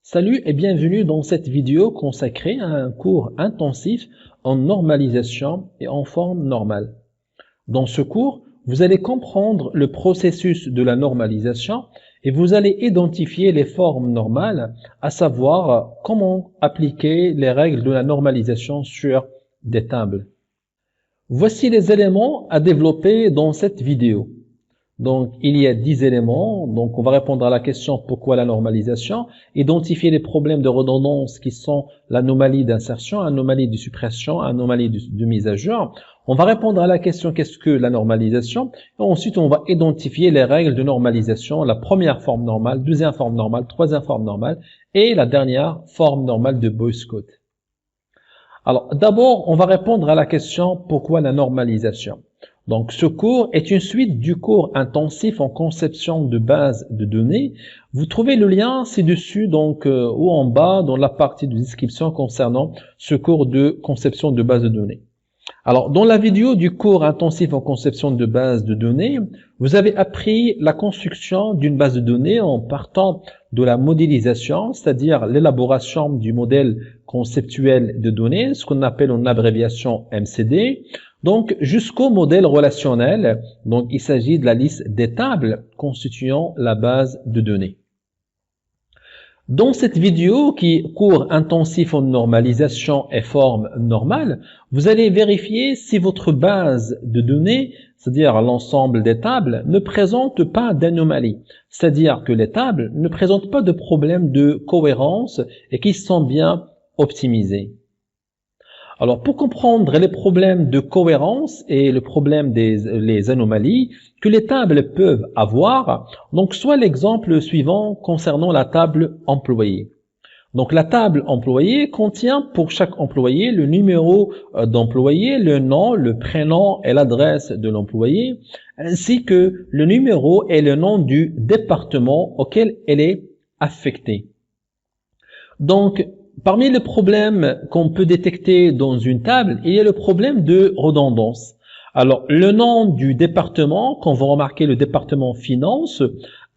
Salut et bienvenue dans cette vidéo consacrée à un cours intensif en normalisation et en forme normale. Dans ce cours, vous allez comprendre le processus de la normalisation et vous allez identifier les formes normales, à savoir comment appliquer les règles de la normalisation sur des tables. Voici les éléments à développer dans cette vidéo. Donc, il y a 10 éléments. Donc, on va répondre à la question pourquoi la normalisation, identifier les problèmes de redondance qui sont l'anomalie d'insertion, anomalie de suppression, anomalie de mise à jour. On va répondre à la question qu'est-ce que la normalisation. Et ensuite, on va identifier les règles de normalisation, la première forme normale, deuxième forme normale, troisième forme normale et la dernière forme normale de Boyce-Codd. Alors, d'abord, on va répondre à la question pourquoi la normalisation. Donc, ce cours est une suite du cours intensif en conception de base de données. Vous trouvez le lien ci-dessus, donc, ou en bas, dans la partie de description concernant ce cours de conception de base de données. Alors, dans la vidéo du cours intensif en conception de base de données, vous avez appris la construction d'une base de données en partant de la modélisation, c'est-à-dire l'élaboration du modèle conceptuel de données, ce qu'on appelle en abréviation MCD, donc jusqu'au modèle relationnel. Donc, il s'agit de la liste des tables constituant la base de données. Dans cette vidéo qui est cours intensif en normalisation et forme normale, vous allez vérifier si votre base de données, c'est-à-dire l'ensemble des tables, ne présente pas d'anomalie. C'est-à-dire que les tables ne présentent pas de problème de cohérence et qui sont bien optimisées. Alors, pour comprendre les problèmes de cohérence et le problème des anomalies que les tables peuvent avoir, donc soit l'exemple suivant concernant la table employé. Donc, la table employé contient pour chaque employé le numéro d'employé, le nom, le prénom et l'adresse de l'employé, ainsi que le numéro et le nom du département auquel elle est affectée. Donc, parmi les problèmes qu'on peut détecter dans une table, il y a le problème de redondance. Alors, le nom du département, quand vous remarquez le département finance,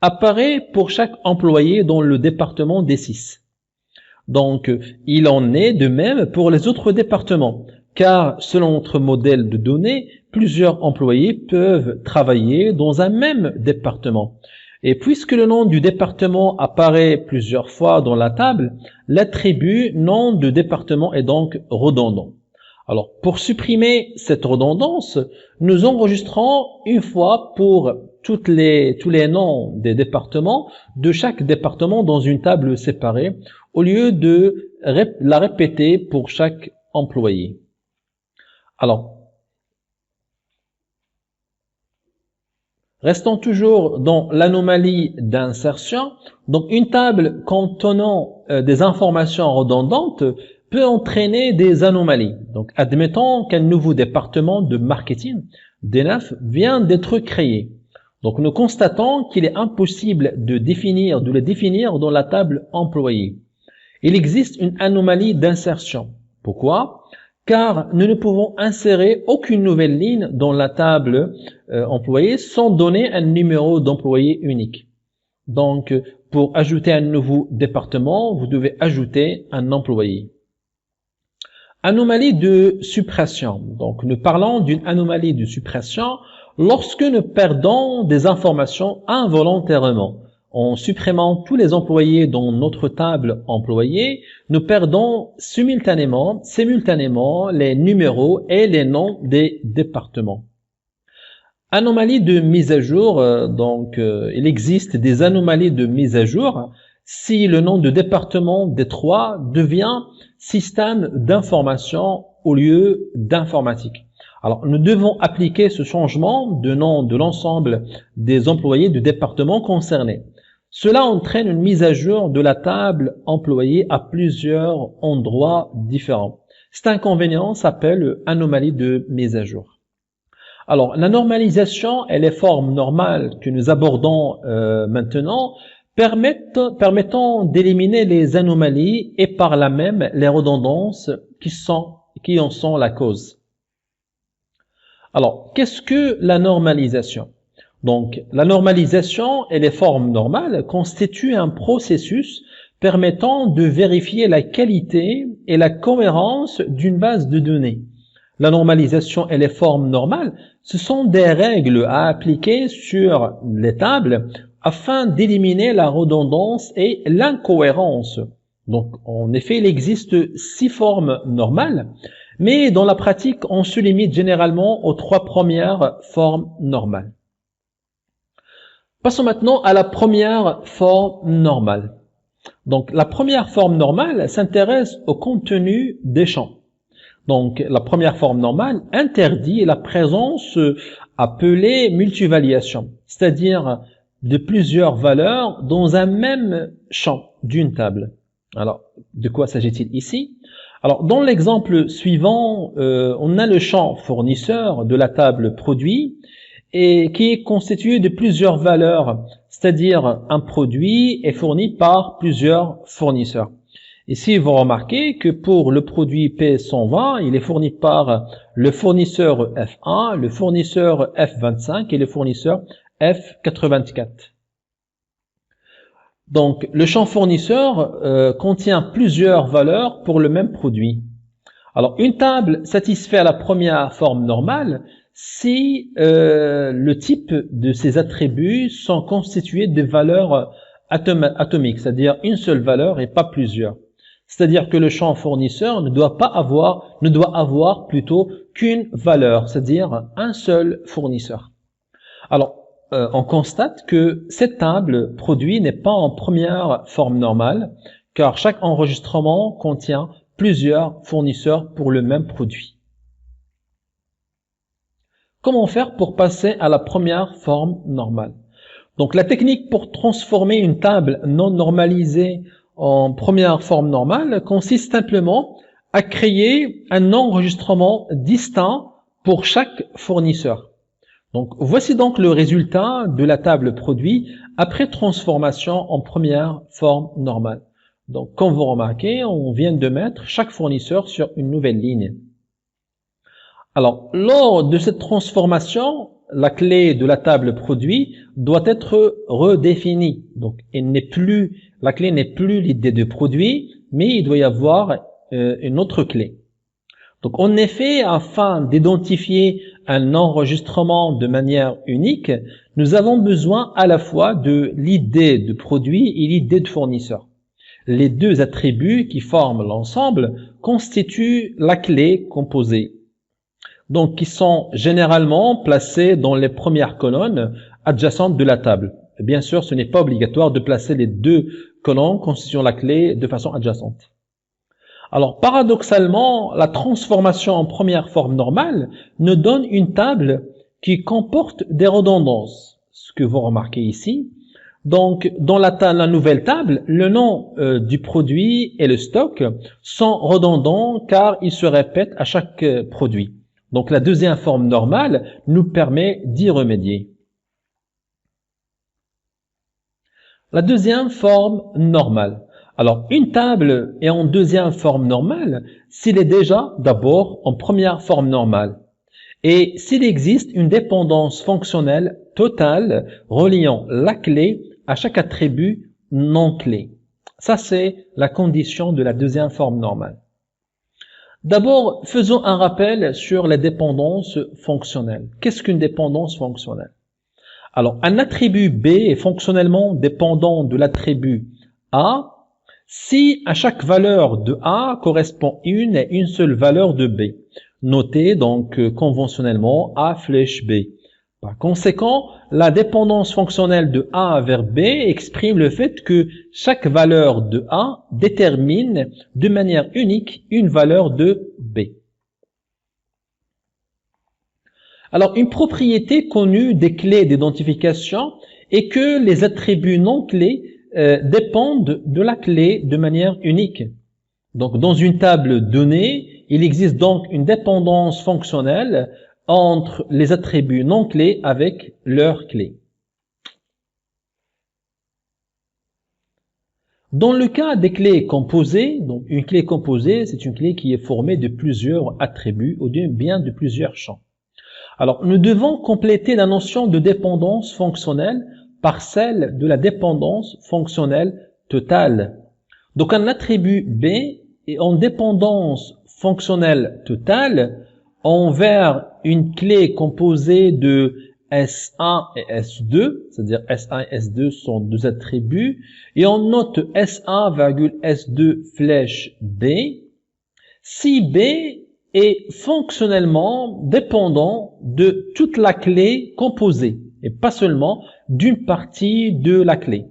apparaît pour chaque employé dans le département D6. Donc, il en est de même pour les autres départements, car selon notre modèle de données, plusieurs employés peuvent travailler dans un même département. Et puisque le nom du département apparaît plusieurs fois dans la table, l'attribut nom de département est donc redondant. Alors, pour supprimer cette redondance, nous enregistrons une fois pour tous les noms des départements de chaque département dans une table séparée, au lieu de la répéter pour chaque employé. Alors, restons toujours dans l'anomalie d'insertion. Donc, une table contenant des informations redondantes peut entraîner des anomalies. Donc, admettons qu'un nouveau département de marketing, D9, vient d'être créé. Donc, nous constatons qu'il est impossible de le définir dans la table employé. Il existe une anomalie d'insertion. Pourquoi ? Car nous ne pouvons insérer aucune nouvelle ligne dans la table employée sans donner un numéro d'employé unique. Donc, pour ajouter un nouveau département, vous devez ajouter un employé. Anomalie de suppression. Donc, nous parlons d'une anomalie de suppression lorsque nous perdons des informations involontairement. En supprimant tous les employés dans notre table employée, nous perdons simultanément les numéros et les noms des départements. Anomalie de mise à jour. Il existe des anomalies de mise à jour si le nom de département D3 devient système d'information au lieu d'informatique. Alors, nous devons appliquer ce changement de nom de l'ensemble des employés du département concerné. Cela entraîne une mise à jour de la table employée à plusieurs endroits différents. Cet inconvénient s'appelle anomalie de mise à jour. Alors, la normalisation et les formes normales que nous abordons maintenant permettant d'éliminer les anomalies et par là même les redondances qui en sont la cause. Alors, qu'est-ce que la normalisation ? Donc, la normalisation et les formes normales constituent un processus permettant de vérifier la qualité et la cohérence d'une base de données. La normalisation et les formes normales, ce sont des règles à appliquer sur les tables afin d'éliminer la redondance et l'incohérence. Donc, en effet, il existe 6 formes normales, mais dans la pratique, on se limite généralement aux 3 premières formes normales. Passons maintenant à la première forme normale. Donc, la première forme normale s'intéresse au contenu des champs. Donc, la première forme normale interdit la présence appelée multivariation, c'est-à-dire de plusieurs valeurs dans un même champ d'une table. Alors, de quoi s'agit-il ici? Alors, dans l'exemple suivant, on a le champ fournisseur de la table produit et qui est constitué de plusieurs valeurs, c'est-à-dire un produit est fourni par plusieurs fournisseurs. Ici, vous remarquez que pour le produit P120, il est fourni par le fournisseur F1, le fournisseur F25 et le fournisseur F84. Donc, le champ fournisseur contient plusieurs valeurs pour le même produit. Alors, une table satisfait à la première forme normale si le type de ses attributs sont constitués de valeurs atomiques, c'est-à-dire une seule valeur et pas plusieurs. C'est-à-dire que le champ fournisseur ne doit avoir plutôt qu'une valeur, c'est-à-dire un seul fournisseur. Alors, on constate que cette table produit n'est pas en première forme normale, car chaque enregistrement contient plusieurs fournisseurs pour le même produit. Comment faire pour passer à la première forme normale? Donc, la technique pour transformer une table non normalisée en première forme normale consiste simplement à créer un enregistrement distinct pour chaque fournisseur. Donc, voici donc le résultat de la table produit après transformation en première forme normale. Donc, comme vous remarquez, on vient de mettre chaque fournisseur sur une nouvelle ligne. Alors, lors de cette transformation, la clé de la table produit doit être redéfinie. Donc, la clé n'est plus l'idée de produit, mais il doit y avoir une autre clé. Donc, en effet, afin d'identifier un enregistrement de manière unique, nous avons besoin à la fois de l'idée de produit et l'idée de fournisseur. Les deux attributs qui forment l'ensemble constituent la clé composée. Donc, qui sont généralement placés dans les premières colonnes adjacentes de la table. Bien sûr, ce n'est pas obligatoire de placer les deux colonnes constituant la clé de façon adjacente. Alors, paradoxalement, la transformation en première forme normale nous donne une table qui comporte des redondances, ce que vous remarquez ici. Donc, dans la nouvelle table, le nom du produit et le stock sont redondants car ils se répètent à chaque produit. Donc, la deuxième forme normale nous permet d'y remédier. La deuxième forme normale. Alors, une table est en deuxième forme normale s'il est déjà d'abord en première forme normale et s'il existe une dépendance fonctionnelle totale reliant la clé à chaque attribut non clé. Ça, c'est la condition de la deuxième forme normale. D'abord, faisons un rappel sur les dépendances fonctionnelles. Qu'est-ce qu'une dépendance fonctionnelle? Alors, un attribut B est fonctionnellement dépendant de l'attribut A si à chaque valeur de A correspond une seule valeur de B. Notez donc conventionnellement A flèche B. Par conséquent, la dépendance fonctionnelle de A vers B exprime le fait que chaque valeur de A détermine de manière unique une valeur de B. Alors, une propriété connue des clés d'identification est que les attributs non clés dépendent de la clé de manière unique. Donc, dans une table donnée, il existe donc une dépendance fonctionnelle entre les attributs non clés avec leurs clés. Dans le cas des clés composées, donc une clé composée, c'est une clé qui est formée de plusieurs attributs ou bien de plusieurs champs. Alors, nous devons compléter la notion de dépendance fonctionnelle par celle de la dépendance fonctionnelle totale. Donc un attribut B est en dépendance fonctionnelle totale envers une clé composée de S1 et S2, c'est-à-dire S1 et S2 sont deux attributs, et on note S1, S2 flèche B, si B est fonctionnellement dépendant de toute la clé composée, et pas seulement d'une partie de la clé.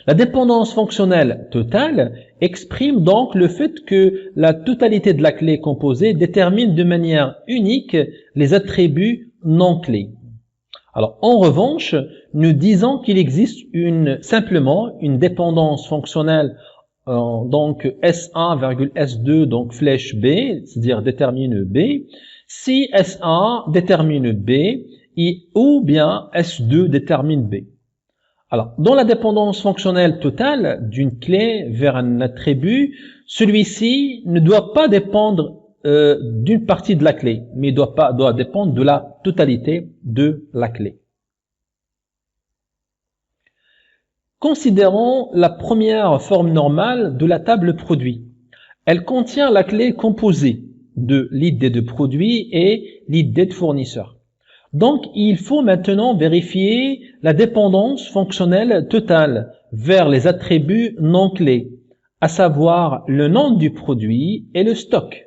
La dépendance fonctionnelle totale exprime donc le fait que la totalité de la clé composée détermine de manière unique les attributs non clés. Alors, en revanche, nous disons qu'il existe simplement une dépendance fonctionnelle donc S1, S2, donc flèche B, c'est-à-dire détermine B, si S1 détermine B, ou bien S2 détermine B. Alors, dans la dépendance fonctionnelle totale d'une clé vers un attribut, celui-ci ne doit pas dépendre d'une partie de la clé, mais doit dépendre de la totalité de la clé. Considérons la première forme normale de la table produit. Elle contient la clé composée de l'id de produit et l'id de fournisseur. Donc, il faut maintenant vérifier la dépendance fonctionnelle totale vers les attributs non clés, à savoir le nom du produit et le stock.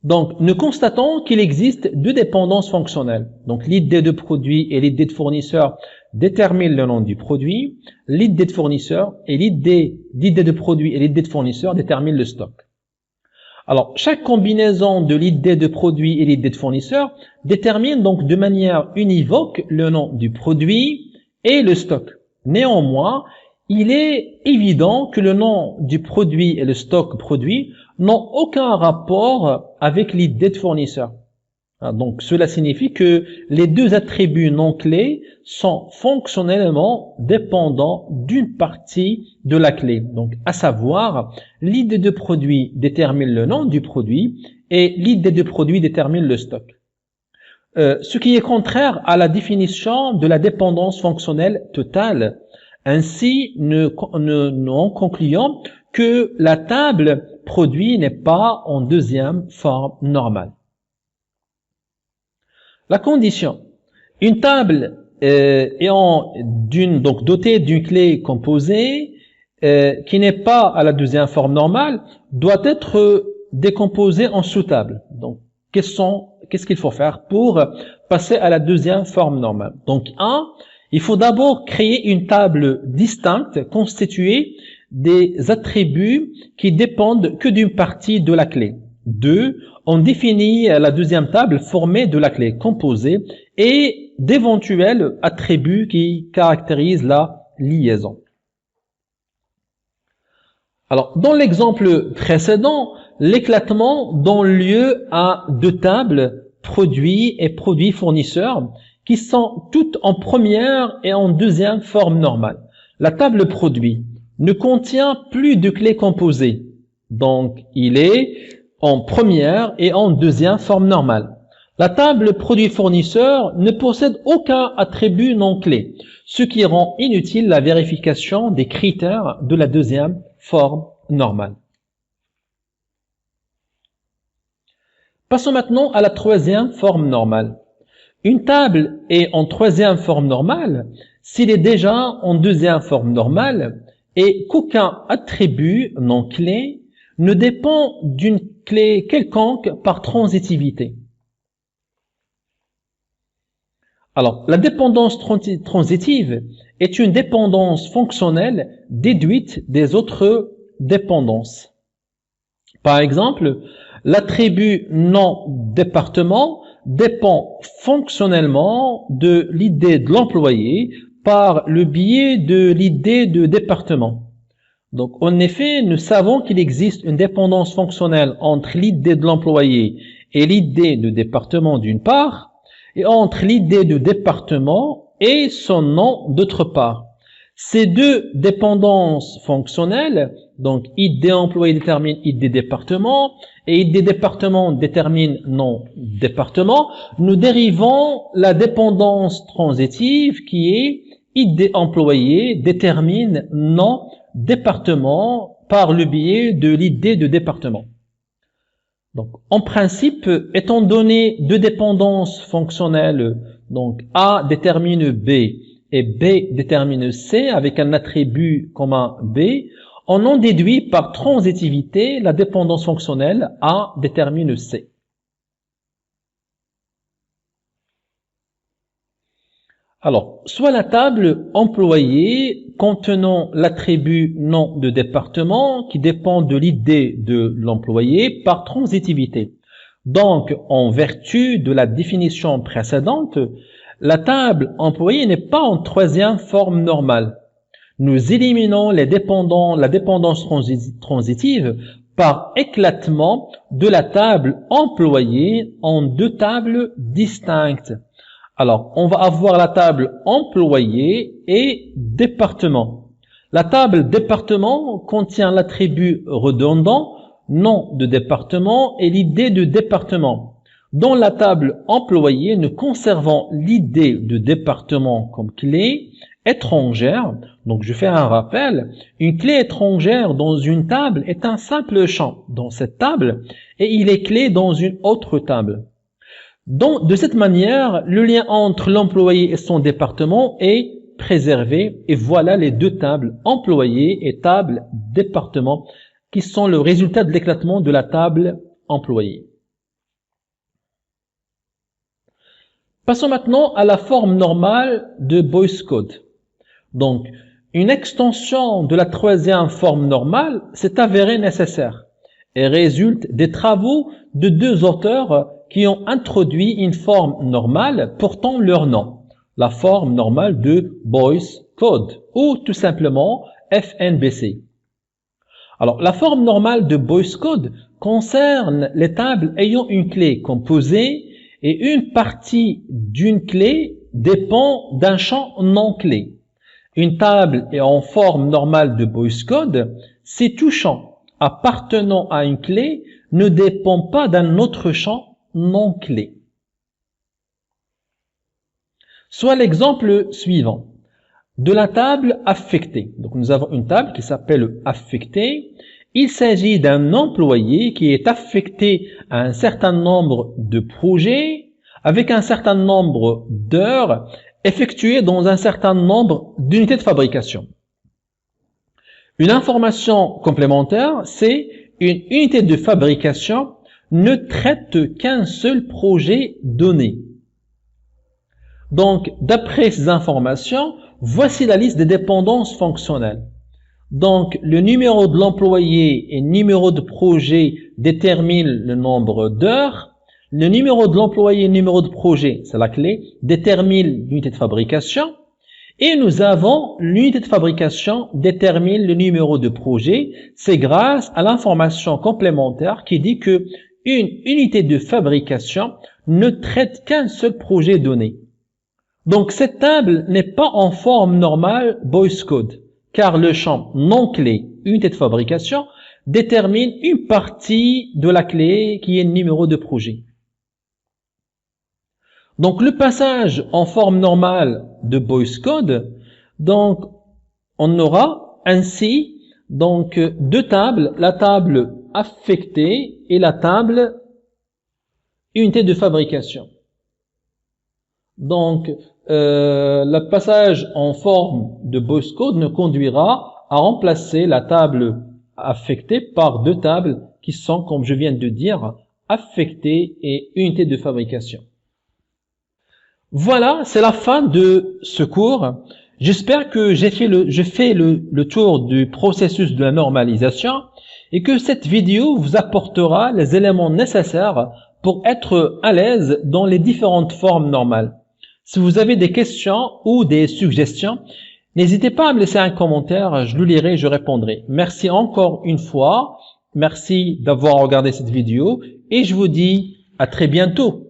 Donc, nous constatons qu'il existe deux dépendances fonctionnelles. Donc, l'id de produit et l'id de fournisseur déterminent le nom du produit. L'id de fournisseur et l'id de produit et l'id de fournisseur déterminent le stock. Alors, chaque combinaison de l'id de produit et l'id de fournisseur détermine donc de manière univoque le nom du produit et le stock. Néanmoins, il est évident que le nom du produit et le stock produit n'ont aucun rapport avec l'id de fournisseur. Donc, cela signifie que les deux attributs non clés sont fonctionnellement dépendants d'une partie de la clé. Donc, à savoir, l'id de produit détermine le nom du produit et l'id de produit détermine le stock. Ce qui est contraire à la définition de la dépendance fonctionnelle totale. Ainsi, nous en concluons que la table produit n'est pas en deuxième forme normale. La condition. Une table donc dotée d'une clé composée qui n'est pas à la deuxième forme normale doit être décomposée en sous-tables. Donc, qu'est-ce qu'il faut faire pour passer à la deuxième forme normale? Donc, il faut d'abord créer une table distincte constituée des attributs qui dépendent que d'une partie de la clé. 2. On définit la deuxième table formée de la clé composée et d'éventuels attributs qui caractérisent la liaison. Alors, dans l'exemple précédent, l'éclatement donne lieu à deux tables, produit et produit fournisseur, qui sont toutes en première et en deuxième forme normale. La table produit ne contient plus de clés composées, donc il est en première et en deuxième forme normale. La table produit fournisseur ne possède aucun attribut non clé, ce qui rend inutile la vérification des critères de la deuxième forme normale. Passons maintenant à la troisième forme normale. Une table est en troisième forme normale s'il est déjà en deuxième forme normale et qu'aucun attribut non clé ne dépend d'une clé quelconque par transitivité. Alors, la dépendance transitive est une dépendance fonctionnelle déduite des autres dépendances. Par exemple, l'attribut non département dépend fonctionnellement de l'idée de l'employé par le biais de l'idée de département. Donc, en effet, nous savons qu'il existe une dépendance fonctionnelle entre l'idée de l'employé et l'idée de département d'une part, et entre l'idée de département et son nom d'autre part. Ces deux dépendances fonctionnelles, donc idée employé détermine idée département et idée département détermine nom département, nous dérivons la dépendance transitive qui est ID employé détermine nom département par le biais de l'ID de département. Donc, en principe, étant donné deux dépendances fonctionnelles, donc A détermine B et B détermine C avec un attribut commun B, on en déduit par transitivité la dépendance fonctionnelle A détermine C. Alors, soit la table employée contenant l'attribut nom de département qui dépend de l'idée de l'employé par transitivité. Donc, en vertu de la définition précédente, la table employée n'est pas en troisième forme normale. Nous éliminons la dépendance transitive par éclatement de la table employée en deux tables distinctes. Alors, on va avoir la table employé et département. La table département contient l'attribut redondant, nom de département et l'idée de département. Dans la table employé, nous conservons l'idée de département comme clé étrangère. Donc, je fais un rappel. Une clé étrangère dans une table est un simple champ dans cette table et il est clé dans une autre table. Donc, de cette manière, le lien entre l'employé et son département est préservé et voilà les deux tables employé et table département qui sont le résultat de l'éclatement de la table employée. Passons maintenant à la forme normale de Boyce Code. Donc, une extension de la troisième forme normale s'est avérée nécessaire et résulte des travaux de deux auteurs qui ont introduit une forme normale portant leur nom, la forme normale de Boyce Code, ou tout simplement FNBC. Alors, la forme normale de Boyce Code concerne les tables ayant une clé composée et une partie d'une clé dépend d'un champ non clé. Une table est en forme normale de Boyce Code si tout champ appartenant à une clé ne dépend pas d'un autre champ non clé. Soit l'exemple suivant de la table affectée. Donc nous avons une table qui s'appelle affectée. Il s'agit d'un employé qui est affecté à un certain nombre de projets avec un certain nombre d'heures effectuées dans un certain nombre d'unités de fabrication. Une information complémentaire, c'est une unité de fabrication ne traite qu'un seul projet donné. Donc, d'après ces informations, voici la liste des dépendances fonctionnelles. Donc, le numéro de l'employé et le numéro de projet déterminent le nombre d'heures. Le numéro de l'employé et le numéro de projet, c'est la clé, détermine l'unité de fabrication. Et nous avons l'unité de fabrication détermine le numéro de projet. C'est grâce à l'information complémentaire qui dit que une unité de fabrication ne traite qu'un seul projet donné. Donc cette table n'est pas en forme normale Boyce Code, car le champ non clé, unité de fabrication, détermine une partie de la clé qui est le numéro de projet. Donc le passage en forme normale de Boyce Code, donc on aura ainsi donc deux tables, la table affectée et la table unité de fabrication. Donc le passage en forme de Boyce Code nous conduira à remplacer la table affectée par deux tables qui sont, comme je viens de dire, affectée et unité de fabrication. Voilà, c'est la fin de ce cours. J'espère que je fais le tour du processus de la normalisation et que cette vidéo vous apportera les éléments nécessaires pour être à l'aise dans les différentes formes normales. Si vous avez des questions ou des suggestions, n'hésitez pas à me laisser un commentaire, je le lirai, je répondrai. Merci encore une fois, merci d'avoir regardé cette vidéo et je vous dis à très bientôt.